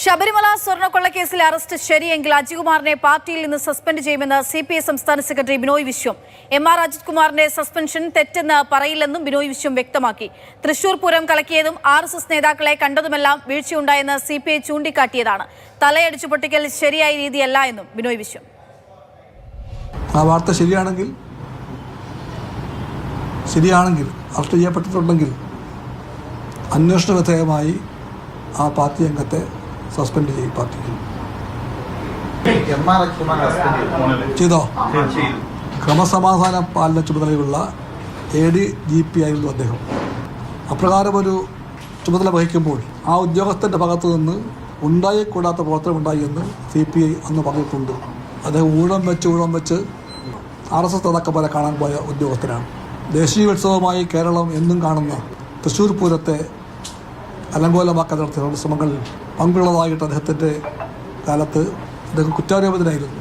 Sabarimala സ്വർണ്ണക്കൊള്ളക്കേസിൽ arrest ശരിയെങ്കിൽ അജികുമാറിനെ പാർട്ടിയിൽ നിന്ന് suspend ചെയ്യുമെന്ന് CPI സംസ്ഥാന സെക്രട്ടറി ബിനോയ് വിശ്വം. MR അജിത് കുമാറിന്റെ സസ്പെൻഷൻ തെറ്റെന്ന് പറയില്ലെന്നും ബിനോയ് വിശ്വം വ്യക്തമാക്കി. തൃശൂർ പൂരം കലക്കിയതും RSS നേതാക്കളെ കണ്ടതുമെല്ലാം വീഴ്ചയുണ്ടായെന്ന് CPI ചൂണ്ടിക്കാട്ടിയതാണ്. തലയടിച്ചു പൊട്ടിക്കൽ ശരിയായ രീതിയല്ല എന്നും ബിനോയ് വിശ്വം. ആ വാർത്ത ശരിയാണെങ്കിൽ അറസ്റ്റ് ചെയ്യപ്പെട്ടിട്ടുണ്ടെങ്കിൽ അന്വേഷണ വിധേയമായി ആ പാർട്ടി അംഗത്തെ സസ്പെൻഡ് ചെയ്യും. പാർട്ടി ചെയ്തോ? ക്രമസമാധാന പാലന ചുമതലയുള്ള ADGP ആയിരുന്നു അദ്ദേഹം. അപ്രകാരം ഒരു ചുമതല വഹിക്കുമ്പോൾ ആ ഉദ്യോഗസ്ഥൻ്റെ ഭാഗത്തു നിന്ന് ഉണ്ടായിക്കൂടാത്ത പ്രവർത്തനമുണ്ടായി എന്ന് CPI അന്ന് പറഞ്ഞിട്ടുണ്ട്. അദ്ദേഹം ഊഴം വെച്ച് RSS നേതാക്കന്മാരെ കാണാൻ പോയ ഉദ്യോഗസ്ഥനാണ്. ദേശീയോത്സവമായി കേരളം എന്നും കാണുന്ന തൃശ്ശൂർ പൂരത്തെ അലങ്കോലമാക്കാൻ നടത്തിയ ശ്രമങ്ങളിൽ പങ്കുള്ളതായിട്ട് അദ്ദേഹത്തിൻ്റെ കാലത്ത് അദ്ദേഹം കുറ്റാരോപിതനായിരുന്നു.